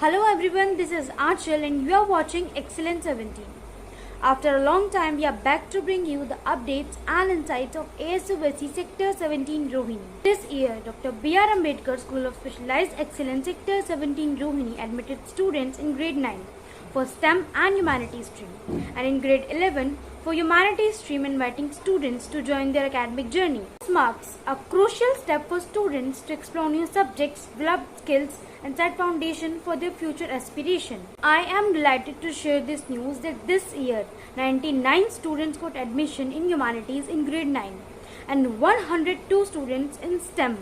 Hello everyone, this is Achal and you are watching Excellent 17. After a long time, we are back to bring you the updates and insights of ASUBSC Sector 17 Rohini. This year, Dr. B.R. Ambedkar School of Specialized Excellence Sector 17 Rohini admitted students in grade 9 for STEM and Humanities stream, and in grade 11 for Humanities stream, inviting students to join their academic journey. This marks a crucial step for students to explore new subjects, develop skills, and set foundation for their future aspiration. I am delighted to share this news that this year 99 students got admission in Humanities in grade 9 and 102 students in STEM.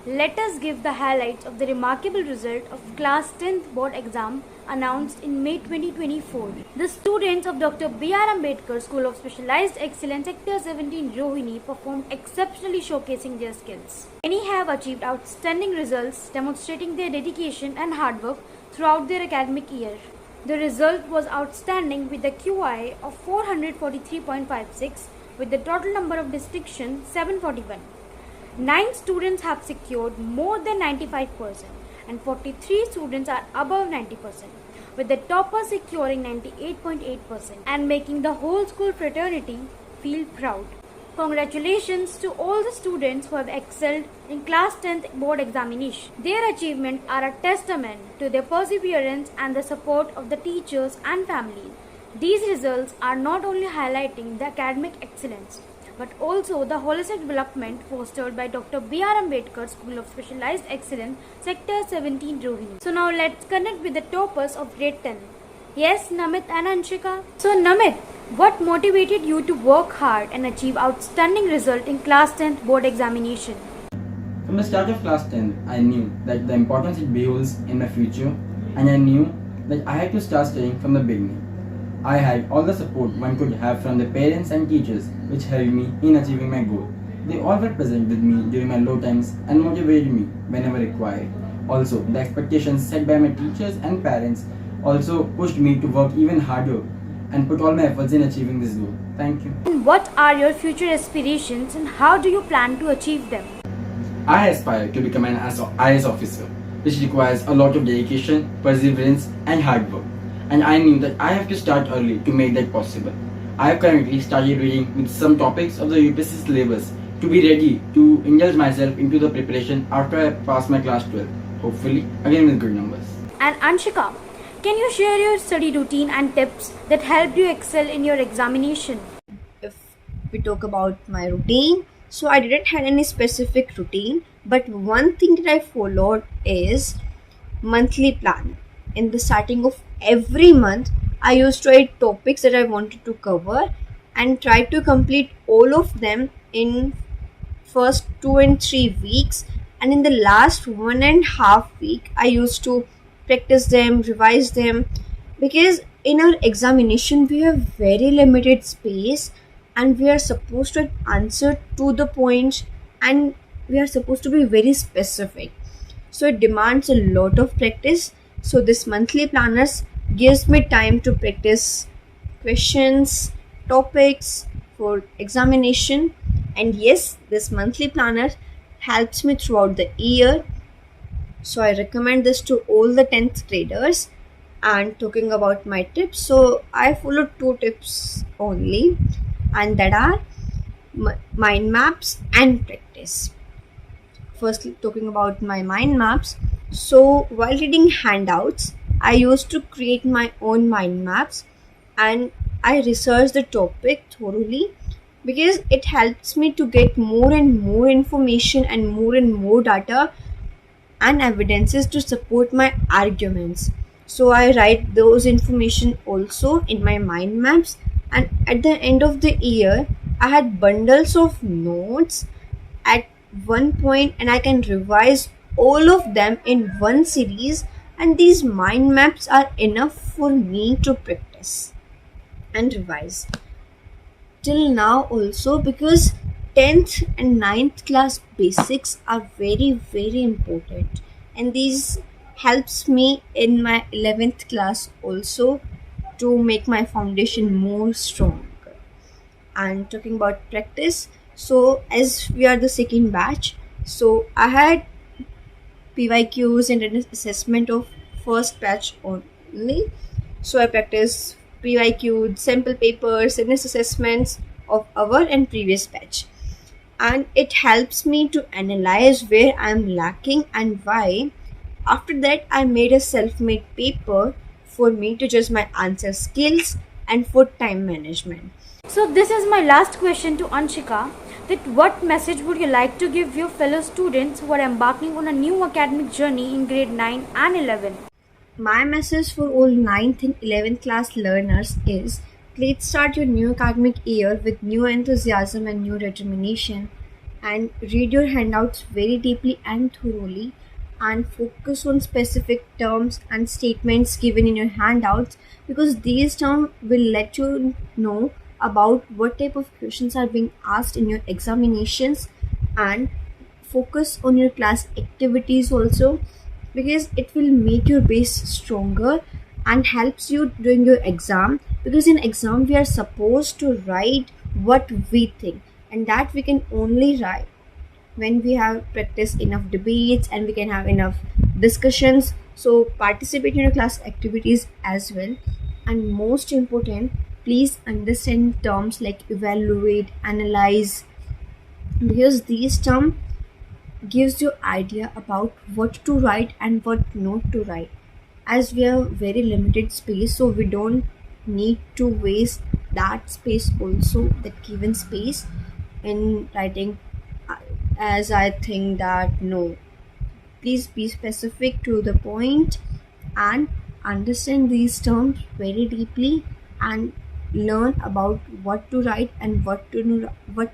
Let us give the highlights of the remarkable result of class 10th board exam announced in May 2024. The students of Dr. B.R. Ambedkar School of Specialized Excellence Sector 17 Rohini performed exceptionally, showcasing their skills. Many have achieved outstanding results, demonstrating their dedication and hard work throughout their academic year. The result was outstanding with a QI of 443.56 with the total number of distinctions 741. 9 students have secured more than 95% and 43 students are above 90%, with the topper securing 98.8% and making the whole school fraternity feel proud. Congratulations to all the students who have excelled in class 10th board examination. Their achievements are a testament to their perseverance and the support of the teachers and families. These results are not only highlighting the academic excellence, but also the holistic development fostered by Dr. B.R. Ambedkar School of Specialized Excellence, Sector 17 Rohini. So now let's connect with the toppers of grade 10. Yes, Namit and Anshika. So Namit, what motivated you to work hard and achieve outstanding result in class 10th board examination? From the start of class 10, I knew that the importance it beholds in my future, and I knew that I had to start studying from the beginning. I had all the support one could have from the parents and teachers, which helped me in achieving my goal. They all were present with me during my low times and motivated me whenever required. Also, the expectations set by my teachers and parents also pushed me to work even harder and put all my efforts in achieving this goal. Thank you. And what are your future aspirations and how do you plan to achieve them? I aspire to become an IAS officer, which requires a lot of dedication, perseverance, and hard work. And I knew that I have to start early to make that possible. I have currently started reading with some topics of the UPSC syllabus to be ready to indulge myself into the preparation after I pass my class 12, hopefully again with good numbers. And Anshika, can you share your study routine and tips that helped you excel in your examination? If we talk about my routine, so I didn't have any specific routine, but one thing that I followed is monthly plan. In the starting of every month, I used to write topics that I wanted to cover and try to complete all of them in first 2 and 3 weeks, and in the last 1.5 week I used to practice them, revise them, because in our examination we have very limited space and we are supposed to answer to the point and we are supposed to be very specific, so it demands a lot of practice. So this monthly planners gives me time to practice questions, topics for examination, and yes, this monthly planner helps me throughout the year. So I recommend this to all the 10th graders. And talking about my tips, so I follow 2 tips only, and that are mind maps and practice. Firstly, talking about my mind maps, so while reading handouts, I used to create my own mind maps and I research the topic thoroughly because it helps me to get more and more information and more data and evidences to support my arguments. So I write those information also in my mind maps, and at the end of the year I had bundles of notes at one point and I can revise all of them in one series, and these mind maps are enough for me to practice and revise till now also, because 10th and 9th class basics are very important, and these helps me in my 11th class also to make my foundation more strong. And talking about practice, so as we are the second batch, so I had PYQs and an assessment of first batch only. So I practice PYQ, sample papers, fitness assessments of our and previous batch. And it helps me to analyze where I'm lacking and why. After that, I made a self-made paper for me to judge my answer skills and for time management. So this is my last question to Anshika, that what message would you like to give your fellow students who are embarking on a new academic journey in grade 9 and 11? My message for all 9th and 11th class learners is, please start your new academic year with new enthusiasm and new determination, and read your handouts very deeply and thoroughly, and focus on specific terms and statements given in your handouts, because these terms will let you know about what type of questions are being asked in your examinations. And focus on your class activities also, because it will make your base stronger and helps you during your exam, because in exam we are supposed to write what we think, and that we can only write when we have practiced enough debates and we can have enough discussions. So participate in your class activities as well. And most important, please understand terms like evaluate, analyze, because these terms gives you idea about what to write and what not to write. As we have very limited space, so we don't need to waste that space also, that given space, in writing. As I think that no, please be specific to the point and understand these terms very deeply, and learn about what to write and what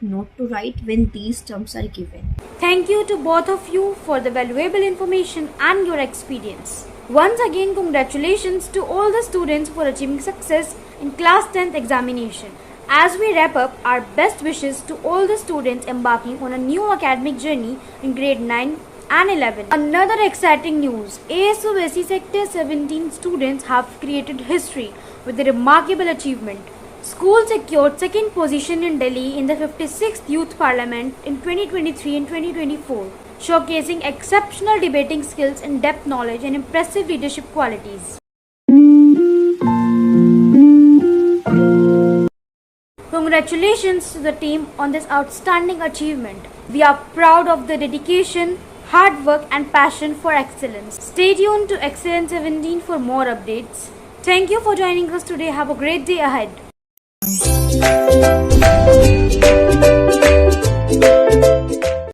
not to write when these terms are given. Thank you to both of you for the valuable information and your experience. Once again, congratulations to all the students for achieving success in class 10th examination. As we wrap up, our best wishes to all the students embarking on a new academic journey in grade 9 and 11. Another exciting news, ASU Sector 17 students have created history with a remarkable achievement. School secured second position in Delhi in the 56th Youth Parliament in 2023 and 2024, showcasing exceptional debating skills, in-depth knowledge and impressive leadership qualities. Congratulations to the team on this outstanding achievement. We are proud of the dedication, hard work and passion for excellence. Stay tuned to Excellence 17 for more updates. Thank you for joining us today. Have a great day ahead.